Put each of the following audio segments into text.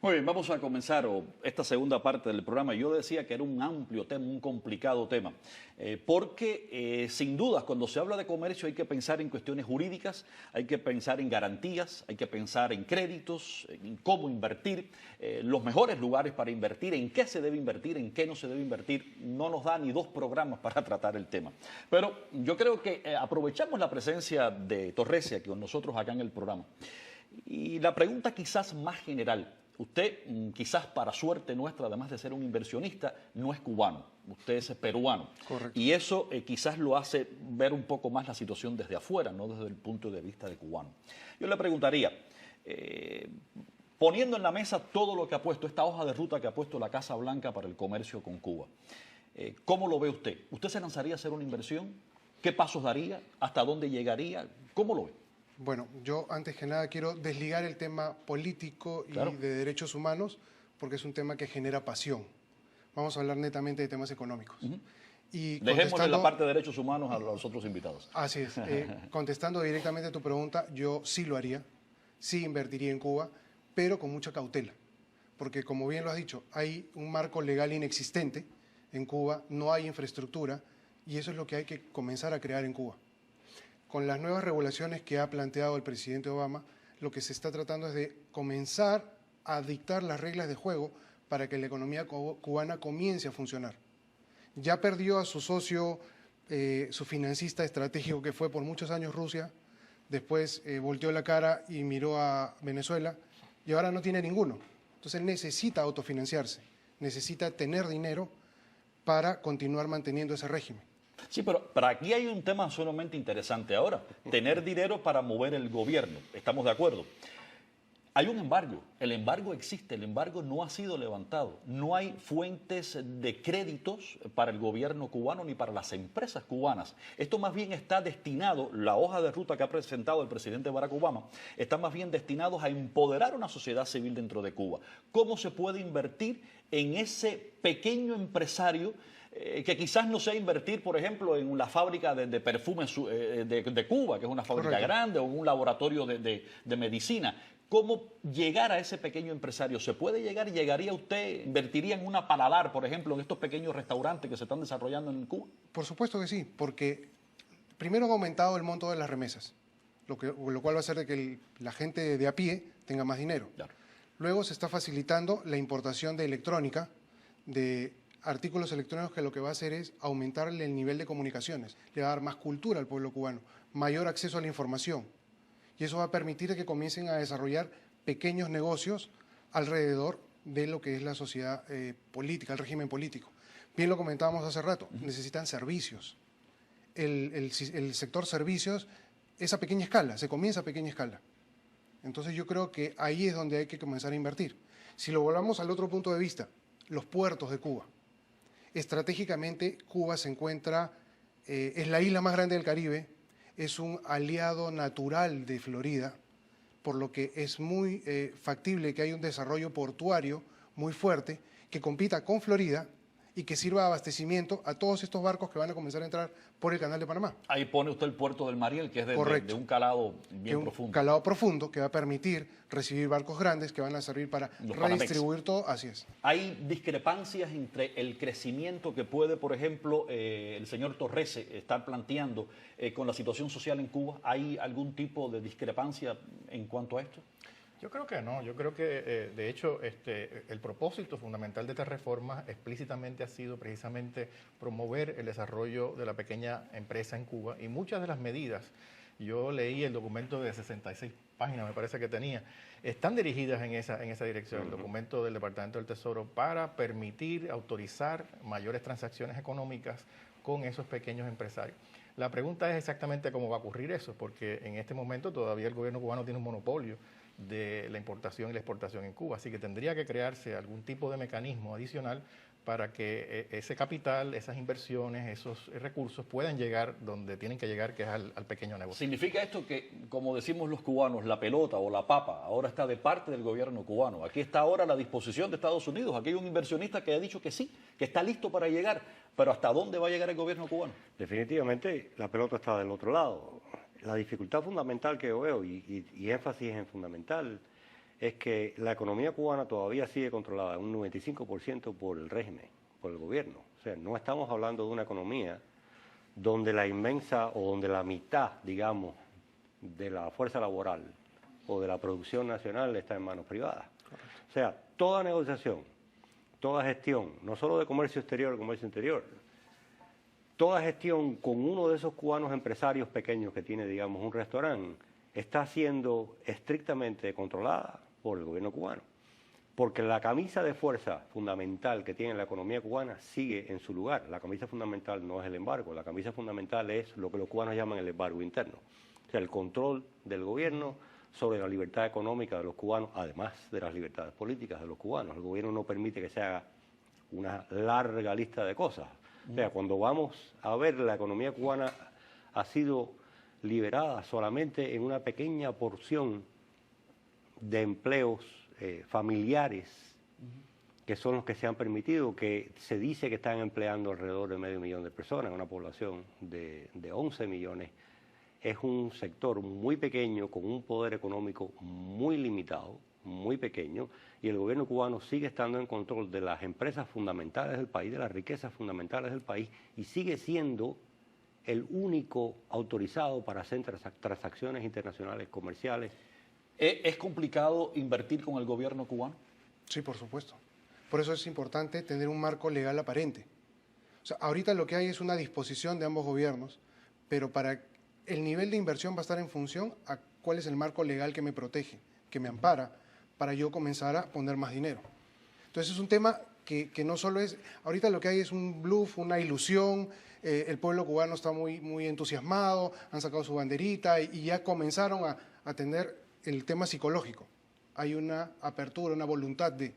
Muy bien, vamos a comenzar esta segunda parte del programa. Yo decía que era un amplio tema, un complicado tema, porque sin dudas cuando se habla de comercio hay que pensar en cuestiones jurídicas, hay que pensar en garantías, hay que pensar en créditos, en cómo invertir, los mejores lugares para invertir, en qué se debe invertir, en qué no se debe invertir. No nos da ni 2 programas para tratar el tema. Pero yo creo que aprovechamos la presencia de Torresia con nosotros acá en el programa. Y la pregunta quizás más general. Usted, quizás para suerte nuestra, además de ser un inversionista, no es cubano, usted es peruano. Correcto. Y eso quizás lo hace ver un poco más la situación desde afuera, no desde el punto de vista de cubano. Yo le preguntaría, poniendo en la mesa todo lo que ha puesto, esta hoja de ruta que ha puesto la Casa Blanca para el comercio con Cuba, ¿cómo lo ve usted? ¿Usted se lanzaría a hacer una inversión? ¿Qué pasos daría? ¿Hasta dónde llegaría? ¿Cómo lo ve? Bueno, yo antes que nada quiero desligar el tema político y Claro. de derechos humanos porque es un tema que genera pasión. Vamos a hablar netamente de temas económicos. Y Dejémosle la parte de derechos humanos a los otros invitados. Así es. Contestando directamente a tu pregunta, yo sí lo haría, sí invertiría en Cuba, pero con mucha cautela. Porque como bien lo has dicho, hay un marco legal inexistente en Cuba, no hay infraestructura y eso es lo que hay que comenzar a crear en Cuba. Con las nuevas regulaciones que ha planteado el presidente Obama, lo que se está tratando es de comenzar a dictar las reglas de juego para que la economía cubana comience a funcionar. Ya perdió a su socio, su financista estratégico que fue por muchos años Rusia, después volteó la cara y miró a Venezuela y ahora no tiene ninguno. Entonces necesita autofinanciarse, necesita tener dinero para continuar manteniendo ese régimen. Sí, pero aquí hay un tema sumamente interesante ahora. Tener dinero para mover el gobierno. Estamos de acuerdo. Hay un embargo. El embargo existe. El embargo no ha sido levantado. No hay fuentes de créditos para el gobierno cubano ni para las empresas cubanas. Esto más bien está destinado, la hoja de ruta que ha presentado el presidente Barack Obama, está más bien destinado a empoderar una sociedad civil dentro de Cuba. ¿Cómo se puede invertir en ese pequeño empresario que quizás no sea invertir, por ejemplo, en la fábrica de perfumes de Cuba, que es una fábrica Correcto. grande, o en un laboratorio de medicina? ¿Cómo llegar a ese pequeño empresario? ¿Se puede llegar? ¿Llegaría usted? ¿Invertiría en una Paladar, por ejemplo, en estos pequeños restaurantes que se están desarrollando en Cuba? Por supuesto que sí, porque primero ha aumentado el monto de las remesas, lo cual va a hacer de que la gente de a pie tenga más dinero. Claro. Luego se está facilitando la importación de electrónica, de artículos electrónicos que lo que va a hacer es aumentarle el nivel de comunicaciones, le va a dar más cultura al pueblo cubano, mayor acceso a la información. Y eso va a permitir que comiencen a desarrollar pequeños negocios alrededor de lo que es la sociedad política, el régimen político. Bien lo comentábamos hace rato, necesitan servicios. El sector servicios es a pequeña escala, se comienza a pequeña escala. Entonces yo creo que ahí es donde hay que comenzar a invertir. Si lo volvamos al otro punto de vista, los puertos de Cuba. Estratégicamente Cuba se encuentra, es la isla más grande del Caribe, es un aliado natural de Florida, por lo que es muy factible que haya un desarrollo portuario muy fuerte que compita con Florida y que sirva de abastecimiento a todos estos barcos que van a comenzar a entrar por el Canal de Panamá. Ahí pone usted el puerto del Mariel, que es de un calado bien profundo. Un calado profundo que va a permitir recibir barcos grandes que van a servir para redistribuir todo, así es. ¿Hay discrepancias entre el crecimiento que puede, por ejemplo, el señor Torres estar planteando con la situación social en Cuba? ¿Hay algún tipo de discrepancia en cuanto a esto? Yo creo que no, yo creo que de hecho el propósito fundamental de esta reforma explícitamente ha sido precisamente promover el desarrollo de la pequeña empresa en Cuba y muchas de las medidas, yo leí el documento de 66 páginas me parece que tenía, están dirigidas en esa dirección, el documento del Departamento del Tesoro para permitir, autorizar mayores transacciones económicas con esos pequeños empresarios. La pregunta es exactamente cómo va a ocurrir eso, porque en este momento todavía el gobierno cubano tiene un monopolio de la importación y la exportación en Cuba. Así que tendría que crearse algún tipo de mecanismo adicional para que ese capital, esas inversiones, esos recursos puedan llegar donde tienen que llegar, que es al pequeño negocio. ¿Significa esto que, como decimos los cubanos, la pelota o la papa ahora está de parte del gobierno cubano? Aquí está ahora a la disposición de Estados Unidos. Aquí hay un inversionista que ha dicho que sí, que está listo para llegar. Pero ¿hasta dónde va a llegar el gobierno cubano? Definitivamente la pelota está del otro lado. La dificultad fundamental que yo veo, y énfasis en fundamental, es que la economía cubana todavía sigue controlada un 95% por el régimen, por el gobierno. O sea, no estamos hablando de una economía donde la inmensa o donde la mitad, digamos, de la fuerza laboral o de la producción nacional está en manos privadas. O sea, toda negociación, toda gestión, no solo de comercio exterior o comercio interior, toda gestión con uno de esos cubanos empresarios pequeños que tiene, digamos, un restaurante, está siendo estrictamente controlada por el gobierno cubano. Porque la camisa de fuerza fundamental que tiene la economía cubana sigue en su lugar. La camisa fundamental no es el embargo, la camisa fundamental es lo que los cubanos llaman el embargo interno. O sea, el control del gobierno sobre la libertad económica de los cubanos, además de las libertades políticas de los cubanos. El gobierno no permite que se haga una larga lista de cosas. O sea, cuando vamos a ver, la economía cubana ha sido liberada solamente en una pequeña porción de empleos familiares, que son los que se han permitido, que se dice que están empleando alrededor de 500.000 de personas en una población de 11 millones. Es un sector muy pequeño, con un poder económico muy limitado, muy pequeño, y el gobierno cubano sigue estando en control de las empresas fundamentales del país, de las riquezas fundamentales del país, y sigue siendo el único autorizado para hacer transacciones internacionales comerciales. ¿Es complicado invertir con el gobierno cubano? Sí, por supuesto. Por eso es importante tener un marco legal aparente. O sea, ahorita lo que hay es una disposición de ambos gobiernos, pero para el nivel de inversión va a estar en función a cuál es el marco legal que me protege, que me ampara, para yo comenzar a poner más dinero. Entonces es un tema que no solo es, ahorita lo que hay es un bluff, una ilusión, el pueblo cubano está muy entusiasmado, han sacado su banderita y ya comenzaron a tener el tema psicológico. Hay una apertura, una voluntad de...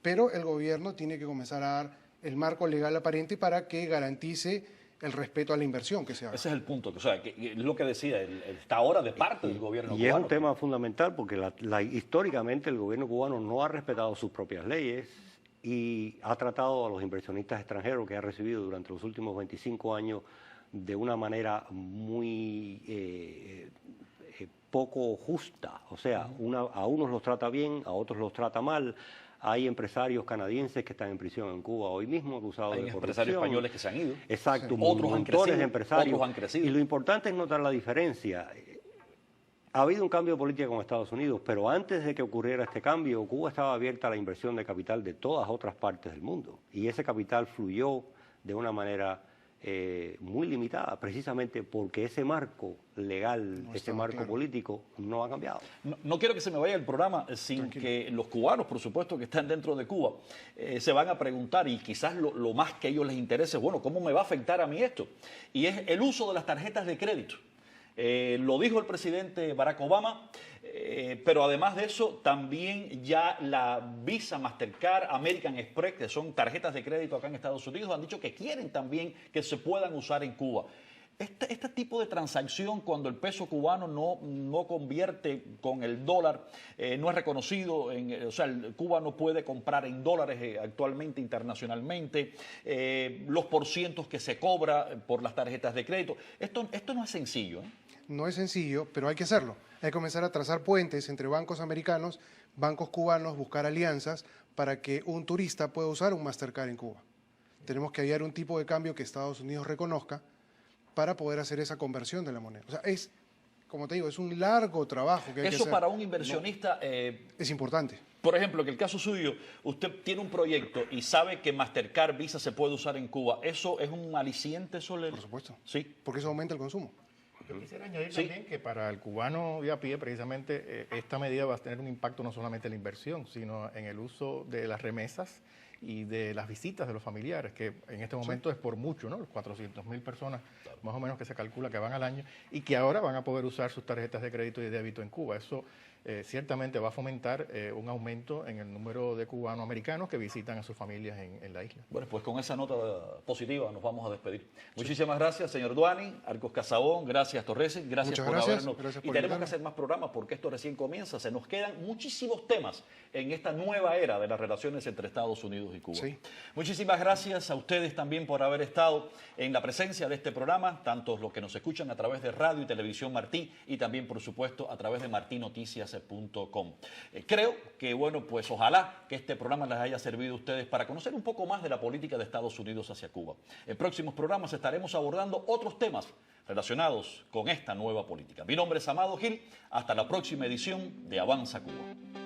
Pero el gobierno tiene que comenzar a dar el marco legal aparente para que garantice el respeto a la inversión que se haga. Ese es el punto, o sea, que es lo que decía, está ahora de parte del gobierno cubano. Y es un tema fundamental porque históricamente el gobierno cubano no ha respetado sus propias leyes y ha tratado a los inversionistas extranjeros que ha recibido durante los últimos 25 años de una manera muy poco justa. O sea, a unos los trata bien, a otros los trata mal. Hay empresarios canadienses que están en prisión en Cuba hoy mismo acusados de corrupción. Hay empresarios españoles que se han ido. Exacto, sí. Otros han crecido, de empresarios. Otros han crecido. Y lo importante es notar la diferencia. Ha habido un cambio de política con Estados Unidos, pero antes de que ocurriera este cambio, Cuba estaba abierta a la inversión de capital de todas otras partes del mundo. Y ese capital fluyó de una manera muy limitada, precisamente porque ese marco legal, ese marco político no ha cambiado. No quiero que se me vaya el programa sin que los cubanos, por supuesto, que están dentro de Cuba, se van a preguntar, y quizás lo más que a ellos les interese, bueno, ¿cómo me va a afectar a mí esto? Y es el uso de las tarjetas de crédito. Lo dijo el presidente Barack Obama, pero además de eso, también ya la Visa, Mastercard, American Express, que son tarjetas de crédito acá en Estados Unidos, han dicho que quieren también que se puedan usar en Cuba. Este tipo de transacción, cuando el peso cubano no convierte con el dólar, no es reconocido, o sea, Cuba no puede comprar en dólares actualmente internacionalmente, los porcientos que se cobra por las tarjetas de crédito, esto no es sencillo, ¿eh? No es sencillo, pero hay que hacerlo. Hay que comenzar a trazar puentes entre bancos americanos, bancos cubanos, buscar alianzas para que un turista pueda usar un Mastercard en Cuba. Tenemos que hallar un tipo de cambio que Estados Unidos reconozca para poder hacer esa conversión de la moneda. O sea, es, como te digo, es un largo trabajo que hay que hacer. Eso para un inversionista... es importante. Por ejemplo, que el caso suyo, usted tiene un proyecto y sabe que Mastercard, Visa se puede usar en Cuba. ¿Eso es un aliciente? Por supuesto. Sí. Porque eso aumenta el consumo. Yo quisiera añadir también que para el cubano de a pie, precisamente, esta medida va a tener un impacto no solamente en la inversión, sino en el uso de las remesas y de las visitas de los familiares, que en este momento es por mucho, ¿no? Los 400.000 personas, más o menos, que se calcula que van al año y que ahora van a poder usar sus tarjetas de crédito y de débito en Cuba. Eso ciertamente va a fomentar un aumento en el número de cubanos-americanos que visitan a sus familias en la isla. Bueno, pues con esa nota positiva nos vamos a despedir. Muchísimas gracias, señor Duani, Arcos Casabón, gracias, Torres, gracias por habernos. Gracias por y tenemos que hacer más programas porque esto recién comienza. Se nos quedan muchísimos temas en esta nueva era de las relaciones entre Estados Unidos y Unidos y Cuba. Sí. Muchísimas gracias a ustedes también por haber estado en la presencia de este programa, tanto los que nos escuchan a través de Radio y Televisión Martí y también, por supuesto, a través de martinoticias.com. Creo que, bueno, pues ojalá que este programa les haya servido a ustedes para conocer un poco más de la política de Estados Unidos hacia Cuba. En próximos programas estaremos abordando otros temas relacionados con esta nueva política. Mi nombre es Amado Gil. Hasta la próxima edición de Avanza Cuba.